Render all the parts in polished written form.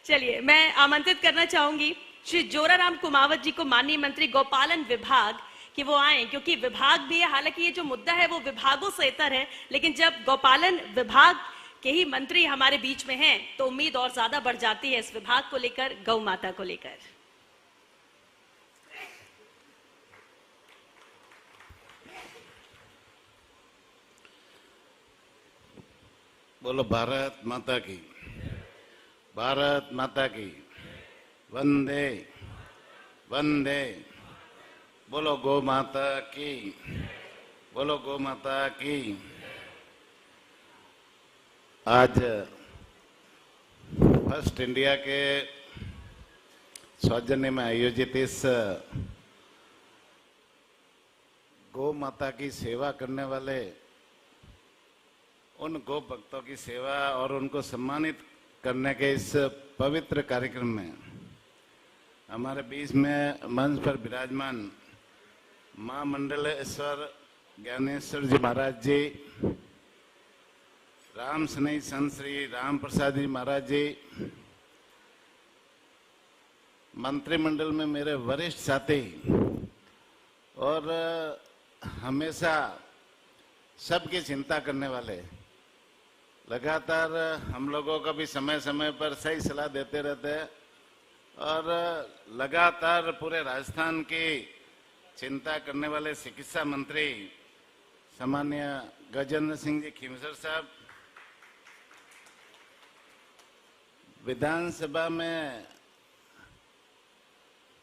चलिए, मैं आमंत्रित करना चाहूंगी श्री जोराराम कुमावत जी को, माननीय मंत्री गौपालन विभाग, कि वो आए, क्योंकि विभाग भी है। हालांकि ये जो मुद्दा है वो विभागों से इतर है, लेकिन जब गौपालन विभाग के ही मंत्री हमारे बीच में हैं तो उम्मीद और ज्यादा बढ़ जाती है इस विभाग को लेकर, गौ माता को लेकर। बोलो भारत माता की, भारत माता की, वंदे वंदे। बोलो गौ माता की, बोलो गौ माता की। आज फर्स्ट इंडिया के सौजन्य में आयोजित इस गौ माता की सेवा करने वाले उन गौ भक्तों की सेवा और उनको सम्मानित करने के इस पवित्र कार्यक्रम में हमारे बीच में मंच पर विराजमान मां मंडलेश्वर ज्ञानेश्वर जी महाराज जी, राम स्नेही संत श्री राम प्रसाद जी महाराज जी, मंत्रिमंडल में मेरे वरिष्ठ साथी और हमेशा सबकी चिंता करने वाले, लगातार हम लोगों को भी समय समय पर सही सलाह देते रहते हैं और लगातार पूरे राजस्थान की चिंता करने वाले चिकित्सा मंत्री सामान्य गजेंद्र सिंह जी खींवसर साहब, विधानसभा में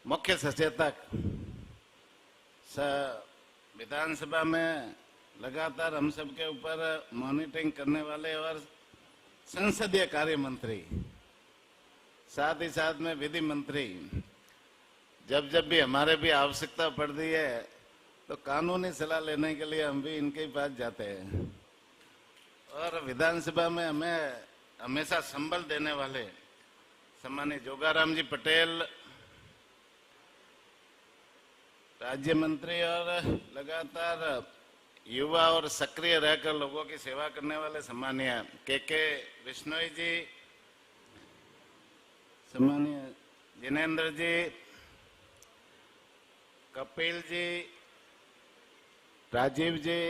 मुख्य सचेतक, विधानसभा में लगातार हम सबके ऊपर मॉनिटरिंग करने वाले और संसदीय कार्य मंत्री, साथ ही साथ में विधि मंत्री, जब जब भी हमारे भी आवश्यकता पड़ती है तो कानूनी सलाह लेने के लिए हम भी इनके पास जाते हैं। और विधानसभा में हमें हमेशा संबल देने वाले सम्मानित जोगाराम जी पटेल, राज्य मंत्री, और लगातार युवा और सक्रिय रहकर लोगों की सेवा करने वाले सम्मानीय के विश्नोई जी, सम्मानीय जिनेन्द्र जी, कपिल जी, राजीव जी,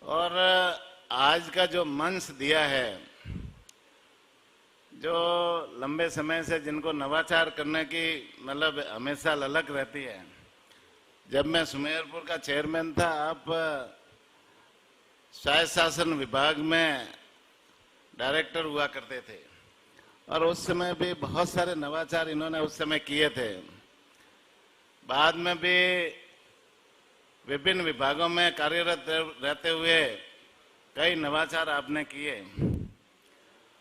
और आज का जो मंच दिया है, जो लंबे समय से जिनको नवाचार करने की मतलब हमेशा ललक रहती है। जब मैं सुमेरपुर का चेयरमैन था, आप स्वायत्त शासन विभाग में डायरेक्टर हुआ करते थे और उस समय भी बहुत सारे नवाचार इन्होंने उस समय किए थे। बाद में भी विभिन्न विभागों में कार्यरत रहते हुए कई नवाचार आपने किए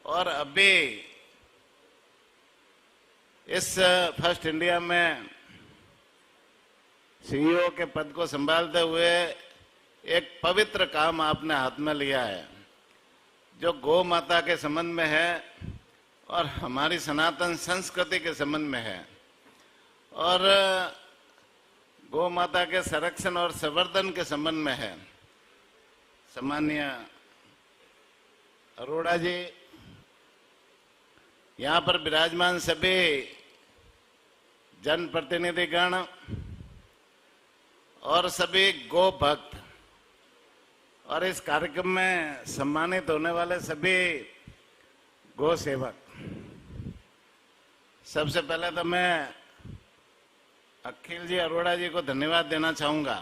और अभी इस फर्स्ट इंडिया में सीईओ के पद को संभालते हुए एक पवित्र काम आपने हाथ में लिया है, जो गौ माता के संबंध में है और हमारी सनातन संस्कृति के संबंध में है और गौ माता के संरक्षण और संवर्धन के संबंध में है। सम्मानीय अरोड़ा जी, यहाँ पर विराजमान सभी जनप्रतिनिधिगण और सभी गौ भक्त और इस कार्यक्रम में सम्मानित होने वाले सभी गौ सेवक, सबसे पहले तो मैं अखिल जी अरोड़ा जी को धन्यवाद देना चाहूंगा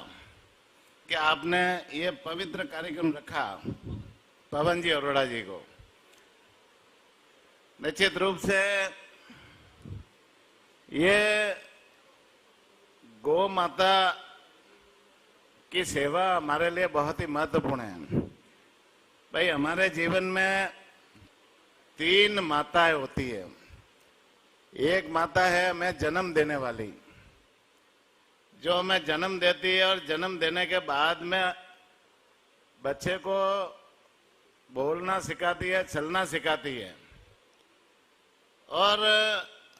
कि आपने ये पवित्र कार्यक्रम रखा। पवन जी अरोड़ा जी को निश्चित रूप से ये गौ माता की सेवा हमारे लिए बहुत ही महत्वपूर्ण है। भाई, हमारे जीवन में 3 माताएं होती है। एक माता है हमें जन्म देने वाली, जो हमें जन्म देती है और जन्म देने के बाद में बच्चे को बोलना सिखाती है, चलना सिखाती है और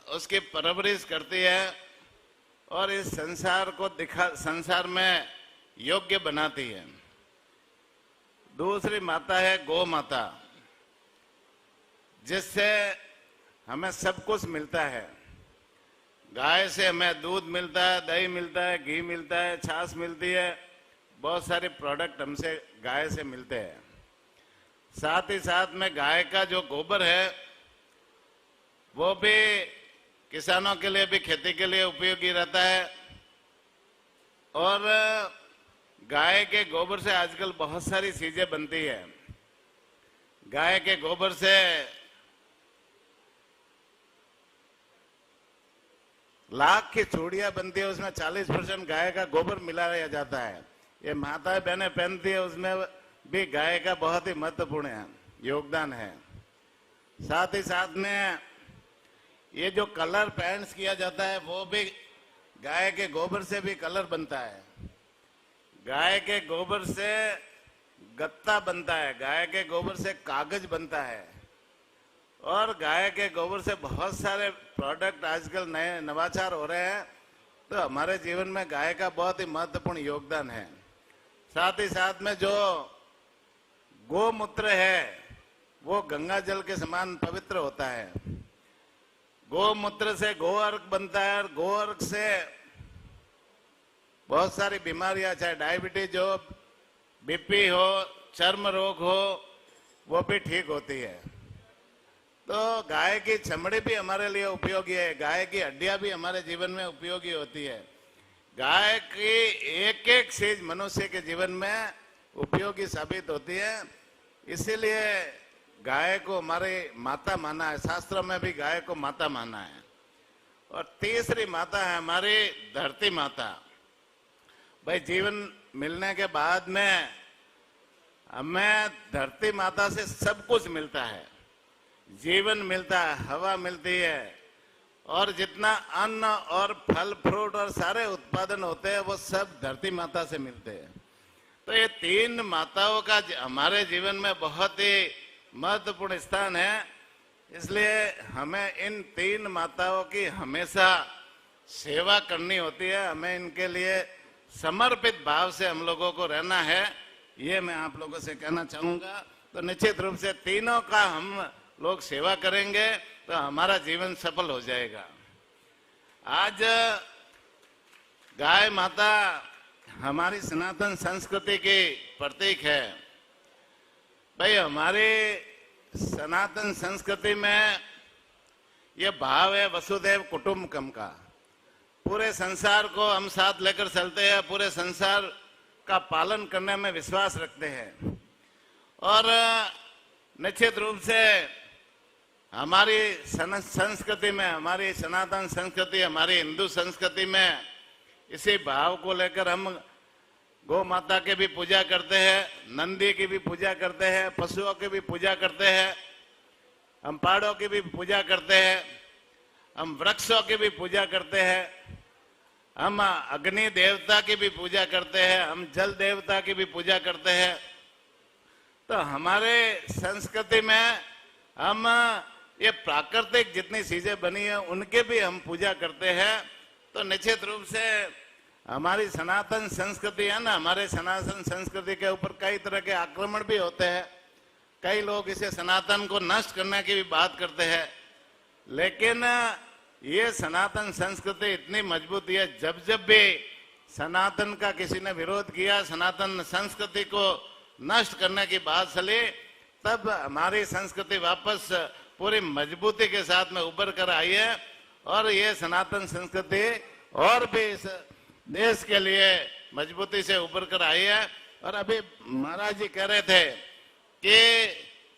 उसकी परवरिश करती है और इस संसार में योग्य बनाती है। दूसरी माता है गौ माता, जिससे हमें सब कुछ मिलता है। गाय से हमें दूध मिलता है, दही मिलता है, घी मिलता है, छाछ मिलती है, बहुत सारे प्रोडक्ट हमसे गाय से मिलते हैं। साथ ही साथ में गाय का जो गोबर है वो भी किसानों के लिए भी खेती के लिए उपयोगी रहता है। और गाय के गोबर से आजकल बहुत सारी चीजें बनती है। गाय के गोबर से लाख की चूड़ियां बनती है, उसमें 40% गाय का गोबर मिलाया जाता है। ये माताएं बहनें पहनती है, उसमें भी गाय का बहुत ही महत्वपूर्ण योगदान है। साथ ही साथ में ये जो कलर पेंट्स किया जाता है वो भी गाय के गोबर से भी कलर बनता है। गाय के गोबर से गत्ता बनता है, गाय के गोबर से कागज बनता है और गाय के गोबर से बहुत सारे प्रोडक्ट आजकल नए नवाचार हो रहे हैं। तो हमारे जीवन में गाय का बहुत ही महत्वपूर्ण योगदान है। साथ ही साथ में जो गोमूत्र है वो गंगा जल के समान पवित्र होता है। गोमूत्र से गो अर्क बनता है और गो अर्क से बहुत सारी बीमारियां, चाहे डायबिटीज हो, बीपी हो, चर्म रोग हो, वो भी ठीक होती है। तो गाय की चमड़ी भी हमारे लिए उपयोगी है, गाय की हड्डियां भी हमारे जीवन में उपयोगी होती है। गाय की एक एक चीज मनुष्य के जीवन में उपयोगी साबित होती है। इसीलिए गाय को हमारे माता माना है, शास्त्रों में भी गाय को माता माना है। और तीसरी माता है हमारी धरती माता। भाई जीवन मिलने के बाद में हमें धरती माता से सब कुछ मिलता है। जीवन मिलता है, हवा मिलती है और जितना अन्न और फल फ्रूट और सारे उत्पादन होते हैं वो सब धरती माता से मिलते हैं। तो ये तीन माताओं का हमारे जीवन में बहुत ही महत्वपूर्ण स्थान है। इसलिए हमें इन तीन माताओं की हमेशा सेवा करनी होती है। हमें इनके लिए समर्पित भाव से हम लोगों को रहना है, ये मैं आप लोगों से कहना चाहूंगा। तो निश्चित रूप से तीनों का हम लोग सेवा करेंगे तो हमारा जीवन सफल हो जाएगा। आज गाय माता हमारी सनातन संस्कृति की प्रतीक है। भाई हमारे सनातन संस्कृति में ये भाव है वसुधैव कुटुंबकम का। पूरे संसार को हम साथ लेकर चलते हैं, पूरे संसार का पालन करने में विश्वास रखते हैं। और निश्चित रूप से हमारी संस्कृति में, हमारी सनातन संस्कृति, हमारी हिंदू संस्कृति में इसी भाव को लेकर हम गौ माता की भी पूजा करते हैं, नंदी की भी पूजा करते हैं, पशुओं की भी पूजा करते हैं, हम पहाड़ों की भी पूजा करते हैं, हम वृक्षों की भी पूजा करते हैं, हम अग्नि देवता की भी पूजा करते हैं, हम जल देवता की भी पूजा करते हैं। तो हमारे संस्कृति में हम ये प्राकृतिक जितनी चीजें बनी है उनके भी हम पूजा करते हैं। तो निश्चित रूप से हमारी सनातन संस्कृति है ना, हमारे सनातन संस्कृति के ऊपर कई तरह के आक्रमण भी होते हैं। कई लोग इसे सनातन को नष्ट करने की भी बात करते हैं, लेकिन ये सनातन संस्कृति इतनी मजबूत है। जब जब भी सनातन का किसी ने विरोध किया, सनातन संस्कृति को नष्ट करने की बात चली, तब हमारी संस्कृति वापस पूरी मजबूती के साथ में उभर कर आई है। और ये सनातन संस्कृति और भी इस देश के लिए मजबूती से उभर कर आई है। और अभी महाराज जी कह रहे थे कि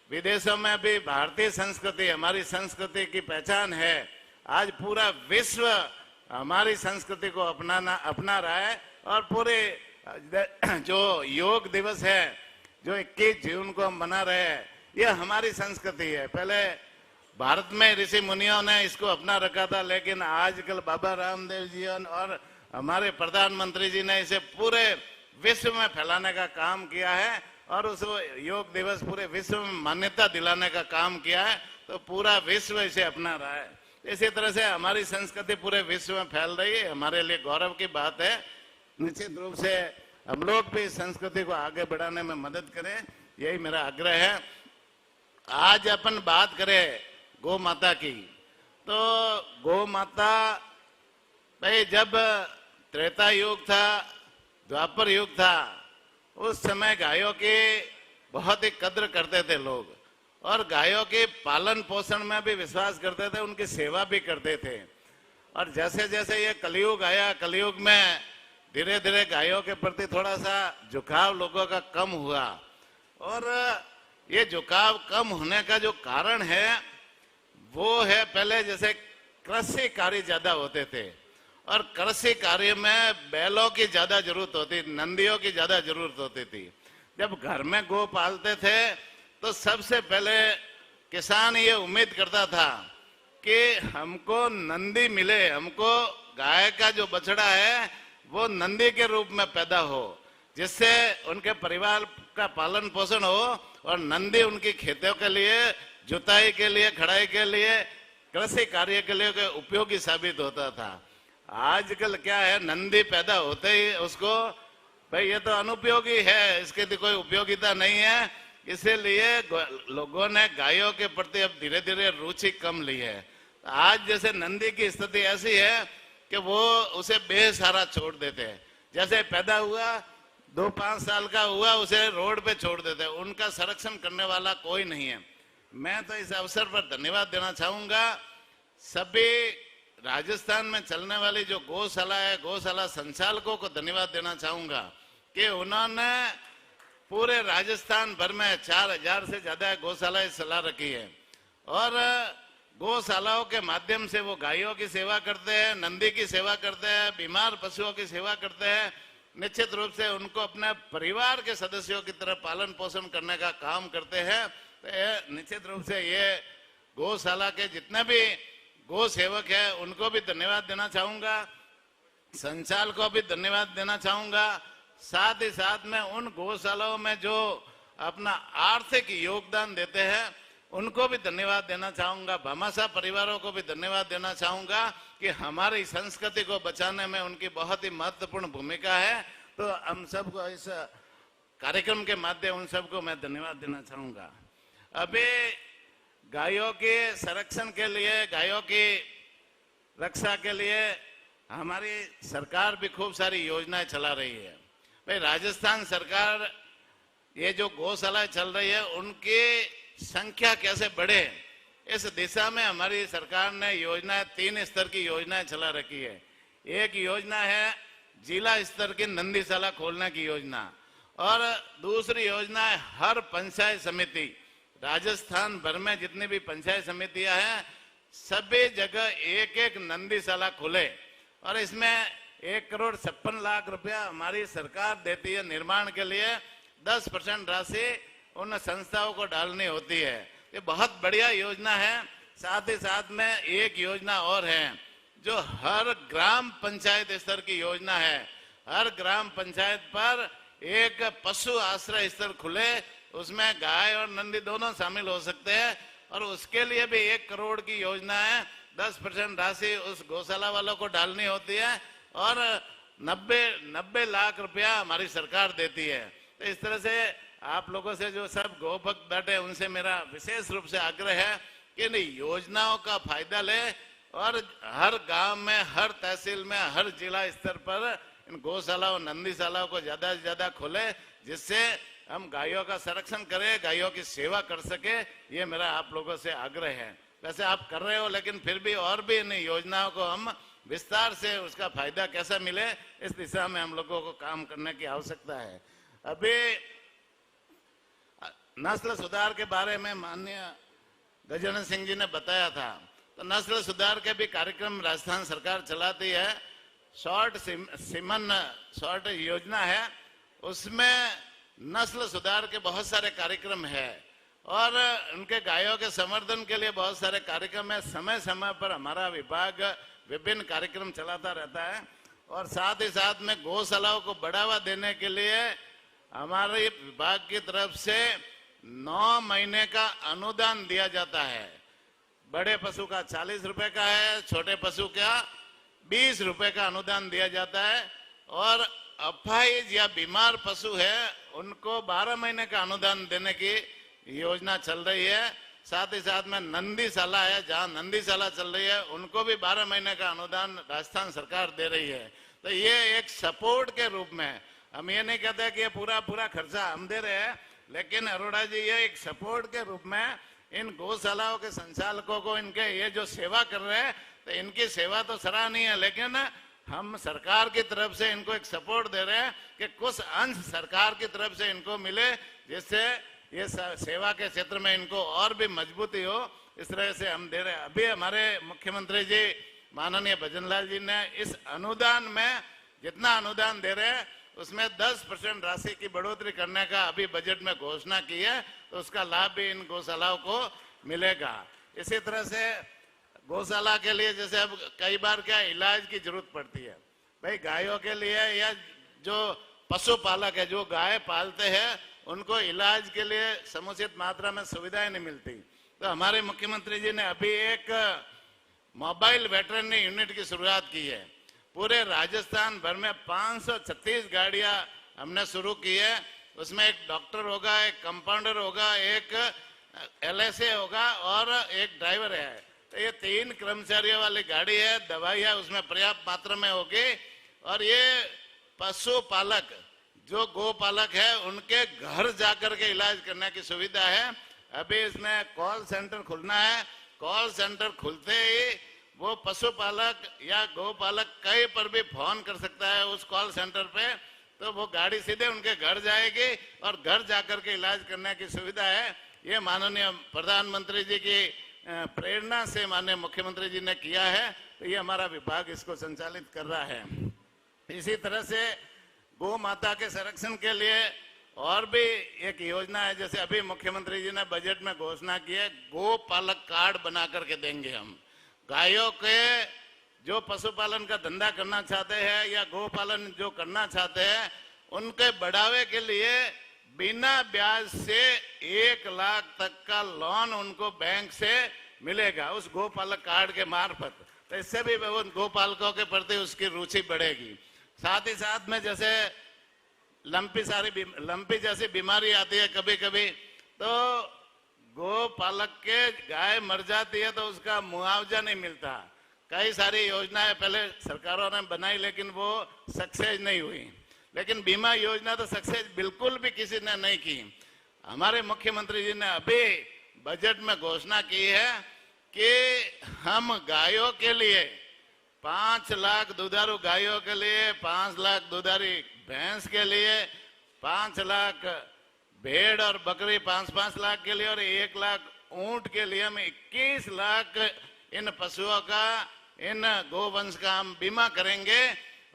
विदेशों में भी भारतीय संस्कृति, हमारी संस्कृति की पहचान है। आज पूरा विश्व हमारी संस्कृति को अपना रहा है। और पूरे जो योग दिवस है जो 21 जून को हम मना रहे हैं, ये हमारी संस्कृति है। पहले भारत में ऋषि मुनियों ने इसको अपना रखा था, लेकिन आजकल बाबा रामदेव जी और हमारे प्रधानमंत्री जी ने इसे पूरे विश्व में फैलाने का काम किया है और उस योग दिवस पूरे विश्व में मान्यता दिलाने का काम किया है। तो पूरा विश्व इसे अपना रहा है। इसी तरह से हमारी संस्कृति पूरे विश्व में फैल रही है, हमारे लिए गौरव की बात है। निश्चित रूप से हम लोग भी इस संस्कृति को आगे बढ़ाने में मदद करें, यही मेरा आग्रह है। आज अपन बात करें गौ माता की। तो गौ माता, भाई जब त्रेता युग था, द्वापर युग था, उस समय गायों की बहुत ही कद्र करते थे लोग, और गायों के पालन पोषण में भी विश्वास करते थे, उनकी सेवा भी करते थे। और जैसे जैसे ये कलयुग आया, कलयुग में धीरे धीरे गायों के प्रति थोड़ा सा झुकाव लोगों का कम हुआ। और ये झुकाव कम होने का जो कारण है वो है, पहले जैसे कृषि कार्य ज्यादा होते थे, और कृषि कार्य में बैलों की ज्यादा जरूरत होती, नंदियों की ज्यादा जरूरत होती थी। जब घर में गौ पालते थे तो सबसे पहले किसान ये उम्मीद करता था कि हमको नंदी मिले, हमको गाय का जो बछड़ा है वो नंदी के रूप में पैदा हो, जिससे उनके परिवार का पालन पोषण हो, और नंदी उनकी खेतों के लिए, जुताई के लिए, खड़ाई के लिए, कृषि कार्य के लिए उपयोगी साबित होता था। आजकल क्या है, नंदी पैदा होते ही उसको, भाई ये तो अनुपयोगी है, इसके तो कोई उपयोगिता नहीं है, इसीलिए लोगों ने गायों के प्रति अब धीरे धीरे रुचि कम ली है। आज जैसे नंदी की स्थिति ऐसी है कि वो उसे बेसहारा छोड़ देते हैं, जैसे पैदा हुआ 2-5 साल का हुआ उसे रोड पे छोड़ देते हैं, उनका संरक्षण करने वाला कोई नहीं है। मैं तो इस अवसर पर धन्यवाद देना चाहूंगा सभी राजस्थान में चलने वाली जो गौशाला है, गौशाला संचालकों को धन्यवाद देना चाहूंगा कि उन्होंने पूरे राजस्थान भर में 4000 से ज्यादा गौशालाएं चला रखी है, और गौशालाओं के माध्यम से वो गायों की सेवा करते हैं, नंदी की सेवा करते हैं, बीमार पशुओं की सेवा करते हैं। निश्चित रूप से उनको अपने परिवार के सदस्यों की तरह पालन पोषण करने का काम करते हैं। तो निश्चित रूप से ये गौशाला के जितने भी गौ सेवक है उनको भी धन्यवाद देना चाहूंगा, संचालक को भी धन्यवाद देना चाहूंगा। साथ ही साथ में उन गौशालाओं में जो अपना आर्थिक योगदान देते हैं उनको भी धन्यवाद देना चाहूंगा। भामाशाह परिवारों को भी धन्यवाद देना चाहूंगा कि हमारी संस्कृति को बचाने में उनकी बहुत ही महत्वपूर्ण भूमिका है। तो हम सबको इस कार्यक्रम के माध्यम उन सबको मैं धन्यवाद देना चाहूंगा। अभी गायों के संरक्षण के लिए, गायों की रक्षा के लिए हमारी सरकार भी खूब सारी योजनाएं चला रही है। भाई राजस्थान सरकार ये जो गौशालाएं चल रही है उनकी संख्या कैसे बढ़े, इस दिशा में हमारी सरकार ने योजनाएं, 3 स्तर की योजनाएं चला रखी है। एक योजना है जिला स्तर की नंदीशाला खोलने की योजना, और दूसरी योजना है हर पंचायत समिति, राजस्थान भर में जितनी भी पंचायत समितियां हैं सभी जगह एक नंदीशाला खुले, और इसमें 1,56,00,000 रुपया हमारी सरकार देती है निर्माण के लिए। 10% राशि उन संस्थाओं को डालनी होती है। ये बहुत बढ़िया योजना है। साथ ही साथ में एक योजना और है जो हर ग्राम पंचायत स्तर की योजना है। हर ग्राम पंचायत पर एक पशु आश्रय स्थल खुले, उसमें गाय और नंदी दोनों शामिल हो सकते हैं, और उसके लिए भी 1 करोड़ की योजना है। 10% राशि उस गौशाला वालों को डालनी होती है, और 90 लाख रुपया हमारी सरकार देती है। तो इस तरह से आप लोगों से जो सब गौभक्त बैठे उनसे मेरा विशेष रूप से आग्रह है कि इन योजनाओं का फायदा ले, और हर गांव में, हर तहसील में, हर जिला स्तर पर इन गौशालाओं, नंदीशालाओं को ज्यादा से ज्यादा खोले, जिससे हम गायों का संरक्षण करें, गायों की सेवा कर सके। ये मेरा आप लोगों से आग्रह है। वैसे आप कर रहे हो, लेकिन फिर भी और भी इन योजनाओं को हम विस्तार से उसका फायदा कैसा मिले, इस दिशा में हम लोगों को काम करने की आवश्यकता है। अभी नस्ल सुधार के बारे में माननीय गजेंद्र सिंह जी ने बताया था, तो नस्ल सुधार के भी कार्यक्रम राजस्थान सरकार चलाती है। शॉर्ट सीमन शॉर्ट योजना है, उसमें नस्ल सुधार के बहुत सारे कार्यक्रम है, और उनके गायों के संवर्धन के लिए बहुत सारे कार्यक्रम है। समय समय पर हमारा विभाग विभिन्न कार्यक्रम चलाता रहता है, और साथ ही साथ में गौशालाओं को बढ़ावा देने के लिए हमारे विभाग की तरफ से 9 महीने का अनुदान दिया जाता है। बड़े पशु का 40 रुपए का है, छोटे पशु का 20 रुपए का अनुदान दिया जाता है, और अपाहिज या बीमार पशु है उनको 12 महीने का अनुदान देने की योजना चल रही है। साथ ही साथ में नंदीशाला है, जहाँ नंदीशाला चल रही है, उनको भी 12 महीने का अनुदान राजस्थान सरकार दे रही है। तो ये एक सपोर्ट के रूप में, हम ये नहीं कहते कि ये पूरा खर्चा हम दे रहे हैं, लेकिन अरोड़ा जी ये एक सपोर्ट के रूप में इन गौशालाओं के संचालकों को, इनके ये जो सेवा कर रहे हैं, तो इनकी सेवा तो सराहनीय है, लेकिन हम सरकार की तरफ से इनको एक सपोर्ट दे रहे हैं कि कुछ अंश सरकार की तरफ से इनको मिले, जिससे ये सेवा के क्षेत्र में इनको और भी मजबूती हो। इस तरह से हम दे रहे हैं। अभी हमारे मुख्यमंत्री जी माननीय भजनलाल जी ने इस अनुदान में जितना अनुदान दे रहे हैं उसमें 10% राशि की बढ़ोतरी करने का अभी बजट में घोषणा की है, तो उसका लाभ भी इन गौशालाओं को मिलेगा। इसी तरह से गौशाला के लिए जैसे अब कई बार क्या इलाज की जरूरत पड़ती है, भाई गायों के लिए या जो पशुपालक है जो गाय पालते हैं उनको इलाज के लिए समुचित मात्रा में सुविधाएं नहीं मिलती। तो हमारे मुख्यमंत्री जी ने अभी एक मोबाइल वेटरनरी यूनिट की शुरुआत की है। पूरे राजस्थान भर में 536 गाड़ियां हमने शुरू की है। उसमें एक डॉक्टर होगा, एक कंपाउंडर होगा, एक LSA होगा और एक ड्राइवर है। तो ये 3 कर्मचारियों वाली गाड़ी है। दवाइयाँ उसमें पर्याप्त मात्रा में होगी और ये पशुपालक जो गोपालक है उनके घर जाकर के इलाज करने की सुविधा है। अभी इसमें कॉल सेंटर खुलना है। कॉल सेंटर खुलते ही वो पशुपालक या गोपालक कहीं पर भी फोन कर सकता है उस कॉल सेंटर पे, तो वो गाड़ी सीधे उनके घर जाएगी और घर जाकर के इलाज करने की सुविधा है। ये माननीय प्रधानमंत्री जी की प्रेरणा से माननीय मुख्यमंत्री जी ने किया है, तो ये हमारा विभाग इसको संचालित कर रहा है। इसी तरह से गौ माता के संरक्षण के लिए और भी एक योजना है। जैसे अभी मुख्यमंत्री जी ने बजट में घोषणा की है, गो पालक कार्ड बना करके देंगे हम। गायों के जो पशुपालन का धंधा करना चाहते हैं या गो पालन जो करना चाहते हैं, उनके बढ़ावे के लिए बिना ब्याज से 1 लाख तक का लोन उनको बैंक से मिलेगा उस गोपालक कार्ड के मार्फत। तो इससे भी गोपालकों के प्रति उसकी रुचि बढ़ेगी। साथ ही साथ में जैसे लंपी जैसी बीमारी आती है कभी कभी, तो गोपालक के गाय मर जाती है तो उसका मुआवजा नहीं मिलता। कई सारी योजनाएं पहले सरकारों ने बनाई लेकिन वो सक्सेस नहीं हुई। लेकिन बीमा योजना तो सक्सेस बिल्कुल भी किसी ने नहीं की। हमारे मुख्यमंत्री जी ने अभी बजट में घोषणा की है कि हम गायों के लिए 5 लाख दुधारू गायों के लिए, 5 लाख दुधारी भैंस के लिए, 5 लाख भेड़ और बकरी 5-5 लाख के लिए और 1 लाख ऊंट के लिए हम 21 लाख इन पशुओं का, इन गोवंश का हम बीमा करेंगे।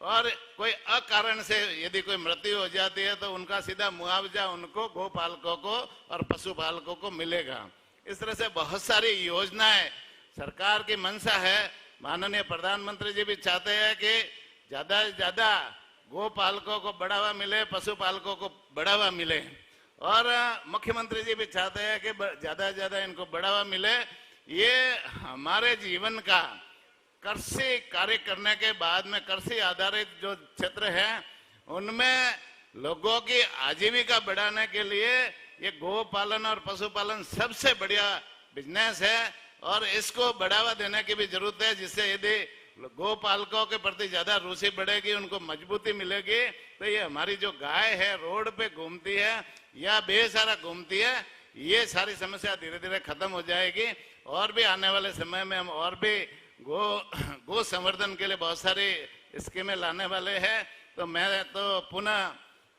और कोई अकारण से यदि कोई मृत्यु हो जाती है तो उनका सीधा मुआवजा उनको गोपालकों को और पशुपालकों को मिलेगा। इस तरह से बहुत सारी योजनाएं सरकार की मंशा है। माननीय प्रधानमंत्री जी भी चाहते हैं कि ज्यादा से ज्यादा गोपालकों को बढ़ावा मिले, पशुपालकों को बढ़ावा मिले, और मुख्यमंत्री जी भी चाहते हैं कि ज्यादा से ज्यादा इनको बढ़ावा मिले। ये हमारे जीवन का कृषि कार्य करने के बाद में कृषि आधारित जो क्षेत्र है उनमें लोगों की आजीविका बढ़ाने के लिए ये गोपालन और पशुपालन सबसे बढ़िया बिजनेस है और इसको बढ़ावा देने की भी जरूरत है, जिससे यदि गोपालकों के प्रति ज्यादा रुचि बढ़ेगी, उनको मजबूती मिलेगी, तो ये हमारी जो गाय है रोड पे घूमती है या बेसहारा घूमती है, ये सारी समस्या धीरे धीरे खत्म हो जाएगी। और भी आने वाले समय में हम और भी गो संवर्धन के लिए बहुत सारी स्कीमें लाने वाले हैं। तो मैं तो पुनः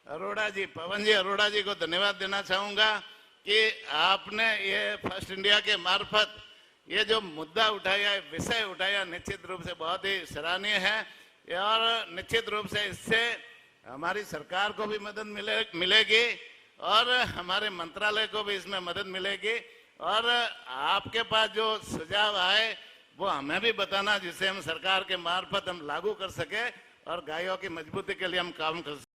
अरोड़ा जी, पवन जी अरोड़ा जी को धन्यवाद देना चाहूंगा कि आपने ये फर्स्ट इंडिया के मार्फत ये जो मुद्दा उठाया, विषय उठाया, निश्चित रूप से बहुत ही सराहनीय है और निश्चित रूप से इससे हमारी सरकार को भी मदद मिलेगी और हमारे मंत्रालय को भी इसमें मदद मिलेगी। और आपके पास जो सुझाव आए वो हमें भी बताना, जिससे हम सरकार के मार्फत हम लागू कर सके और गायों की मजबूती के लिए हम काम कर सके।